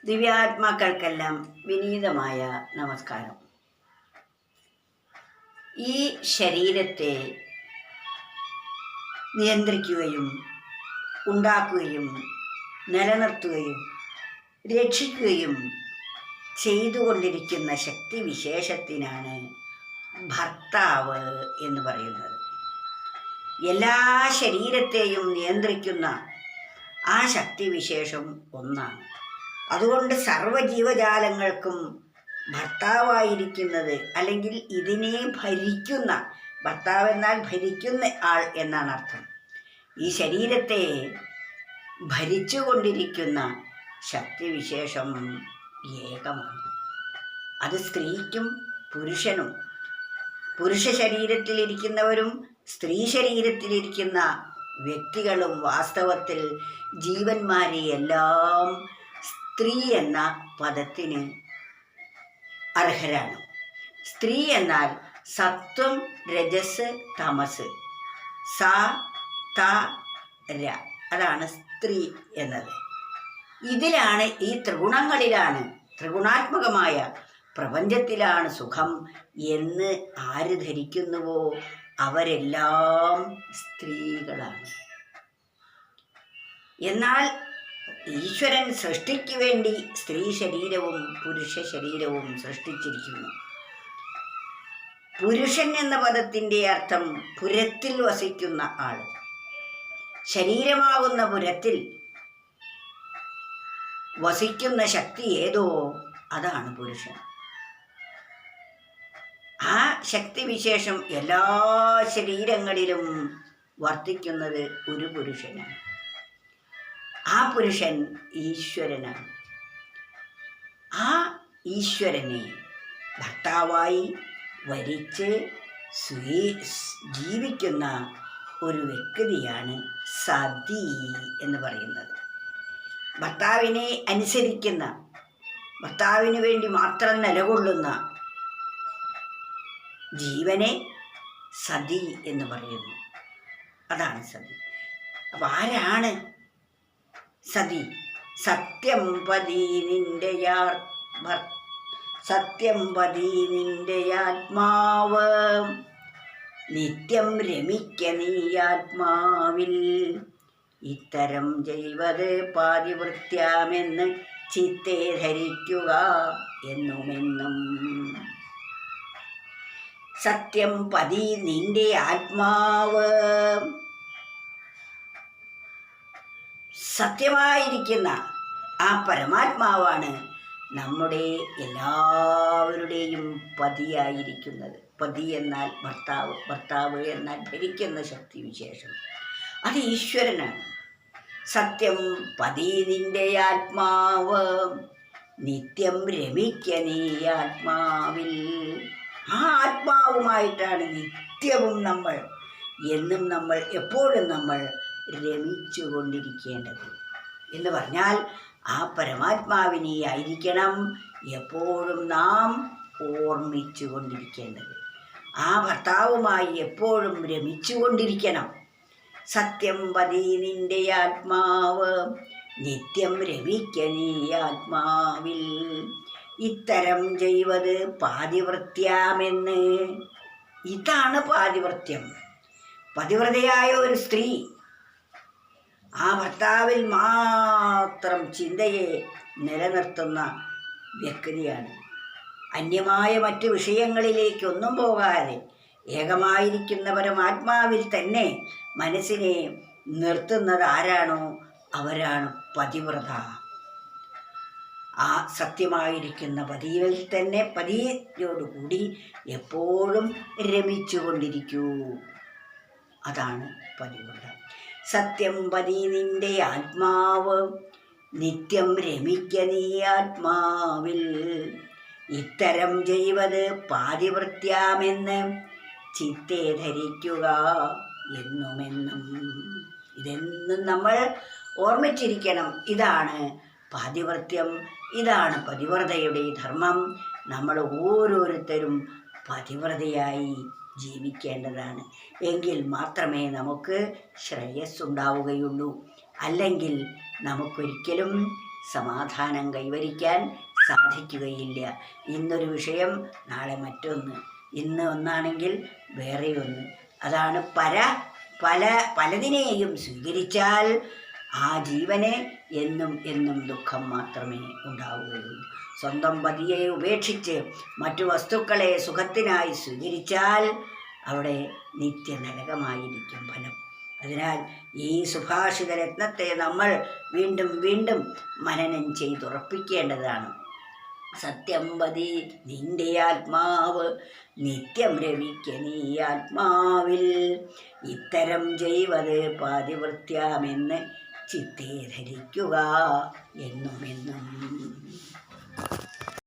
ദിവ്യാത്മാക്കൾക്കെല്ലാം വിനീതമായ നമസ്കാരം. ഈ ശരീരത്തെ നിയന്ത്രിക്കുകയും ഉണ്ടാക്കുകയും നിലനിർത്തുകയും രക്ഷിക്കുകയും ചെയ്തുകൊണ്ടിരിക്കുന്ന ശക്തിവിശേഷത്തിനാണ് ഭർത്താവ് എന്ന് പറയുന്നത്. എല്ലാ ശരീരത്തെയും നിയന്ത്രിക്കുന്ന ആ ശക്തിവിശേഷം ഒന്നാണ്. അതുകൊണ്ട് സർവ്വജീവജാലങ്ങൾക്കും ഭർത്താവായിരിക്കുന്നത്, അല്ലെങ്കിൽ ഇതിനെ ഭരിക്കുന്ന, ഭർത്താവ് എന്നാൽ ഭരിക്കുന്ന ആൾ എന്നാണ് അർത്ഥം. ഈ ശരീരത്തെ ഭരിച്ചുകൊണ്ടിരിക്കുന്ന ശക്തിവിശേഷം ഏകമാണ്. അത് സ്ത്രീക്കും പുരുഷനും, പുരുഷ ശരീരത്തിലിരിക്കുന്നവരും സ്ത്രീ ശരീരത്തിലിരിക്കുന്ന വ്യക്തികളും വാസ്തവത്തിൽ ജീവന്മാരെ എല്ലാം സ്ത്രീ എന്ന പദത്തിന് അർഹരാണ്. സ്ത്രീ എന്നാൽ സത്വം, രജസ്, തമസ്, സ ത ര, അതാണ് സ്ത്രീ എന്നത്. ഇതിലാണ്, ഈ ത്രിഗുണങ്ങളിലാണ്, ത്രിഗുണാത്മകമായ പ്രപഞ്ചത്തിലാണ് സുഖം എന്ന് ആര് ധരിക്കുന്നുവോ അവരെല്ലാം സ്ത്രീകളാണ്. എന്നാൽ ഈശ്വരൻ സൃഷ്ടിക്ക് വേണ്ടി സ്ത്രീ ശരീരവും പുരുഷ ശരീരവും സൃഷ്ടിച്ചിരിക്കുന്നു. പുരുഷൻ എന്ന പദത്തിൻ്റെ അർത്ഥം പുരത്തിൽ വസിക്കുന്ന ആൾ. ശരീരമാകുന്ന പുരത്തിൽ വസിക്കുന്ന ശക്തി ഏതോ അതാണ് പുരുഷൻ. ആ ശക്തിവിശേഷം എല്ലാ ശരീരങ്ങളിലും വർത്തിക്കുന്നത് ഒരു പുരുഷനാണ്. ആ പുരുഷൻ ഈശ്വരനാണ്. ആ ഈശ്വരനെ ഭർത്താവായി വരിച്ച് ജീവിക്കുന്ന ഒരു വ്യക്തിയാണ് സതി എന്ന് പറയുന്നത്. ഭർത്താവിനെ അനുസരിക്കുന്ന, ഭർത്താവിന് വേണ്ടി മാത്രം നിലകൊള്ളുന്ന ജീവനെ സതി എന്ന് പറയുന്നു. അതാണ് സതി. അപ്പം ആരാണ് സതി? സത്യം പതി നിന്റെ ആത്മാവ്, നിത്യം രമിക്ക നീ ആത്മാവിൽ, ഇത്തരം ചെയ്വത് പാതിവൃത്യാമെന്ന് ചിത്തെ ധരിക്കുക എന്നുമെന്നും. സത്യം പതി നിന്റെ ആത്മാവ്, സത്യമായിരിക്കുന്ന ആ പരമാത്മാവാണ് നമ്മുടെ എല്ലാവരുടെയും പതിയായിരിക്കുന്നത്. പതി എന്നാൽ ഭർത്താവ്, ഭർത്താവ് എന്നാൽ ഭരിക്കുന്ന ശക്തിവിശേഷം, അത് ഈശ്വരനാണ്. സത്യം പതി നിന്റെ ആത്മാവ്, നിത്യം രമിക്ക നീ ആത്മാവിൽ. ആ ആത്മാവുമായിട്ടാണ് നിത്യവും നമ്മൾ, എന്നും നമ്മൾ, എപ്പോഴും നമ്മൾ രമിച്ചു കൊണ്ടിരിക്കേണ്ടത്. എന്ന് പറഞ്ഞാൽ ആ പരമാത്മാവിനെ ആയിരിക്കണം എപ്പോഴും നാം ഓർമ്മിച്ചു കൊണ്ടിരിക്കേണ്ടത്. ആ ഭർത്താവുമായി എപ്പോഴും രമിച്ചു കൊണ്ടിരിക്കണം. സത്യം പതി നിന്റെ ആത്മാവ്, നിത്യം രമിക്ക നീ ആത്മാവിൽ, ഇത്തരം ചെയ്വത് പാതിവൃത്യാമെന്ന്. ഇതാണ് പാതിവൃത്യം. പതിവ്രതയായ ഒരു സ്ത്രീ ആ ഭർത്താവിൽ മാത്രം ചിന്തയെ നിലനിർത്തുന്ന വ്യക്തിയാണ്. അന്യമായ മറ്റ് വിഷയങ്ങളിലേക്കൊന്നും പോകാതെ ഏകമായിരിക്കുന്ന പരമാത്മാവിൽ തന്നെ മനസ്സിനെ നിർത്തുന്നത് ആരാണോ അവരാണ് പതിവ്രത. ആ സത്യമായിരിക്കുന്ന പതിയിൽ തന്നെ, പതിയോടുകൂടി എപ്പോഴും രമിച്ചു കൊണ്ടിരിക്കൂ. അതാണ് പതിവ്രത. സത്യം പതി നിന്റെ ആത്മാവ്, നിത്യം രമിക്ക നീ ആത്മാവിൽ, ഇത്തരം ചെയ്വത് പാതിവൃത്യാമെന്ന് ചിത്തെ ധരിക്കുക എന്നുമെന്നും. ഇതെന്നും നമ്മൾ ഓർമ്മിച്ചിരിക്കണം. ഇതാണ് പാതിവൃത്യം, ഇതാണ് പതിവ്രതയുടെ ധർമ്മം. നമ്മൾ ഓരോരുത്തരും പതിവ്രതയായി ജീവിക്കേണ്ടതാണ്. എങ്കിൽ മാത്രമേ നമുക്ക് ശ്രേയസ്സുണ്ടാവുകയുള്ളൂ. അല്ലെങ്കിൽ നമുക്കൊരിക്കലും സമാധാനം കൈവരിക്കാൻ സാധിക്കുകയില്ല. ഇന്നൊരു വിഷയം, നാളെ മറ്റൊന്ന്, ഇന്ന് ഒന്നാണെങ്കിൽ വേറെ ഒന്ന്. അതാണ് പലതിനെയും സ്വീകരിച്ചാൽ ആ ജീവന് എന്നും എന്നും ദുഃഖം മാത്രമേ ഉണ്ടാവുകയുള്ളൂ. സ്വന്തം പതിയെ ഉപേക്ഷിച്ച് മറ്റു വസ്തുക്കളെ സുഖത്തിനായി സ്വീകരിച്ചാൽ അവിടെ നിത്യനരകമായിരിക്കും ഫലം. അതിനാൽ ഈ സുഭാഷിത രത്നത്തെ നമ്മൾ വീണ്ടും വീണ്ടും മനനം ചെയ്തുറപ്പിക്കേണ്ടതാണ്. സത്യം പതി നിന്റെ ആത്മാവ് നിത്യം രവിക്ക നീ ആത്മാവിൽ, ഇത്തരം ചെയ്വത് പാതിവൃത്യാമെന്ന് ചിത്തേ ധരിക്കുക എന്നുമെന്നും.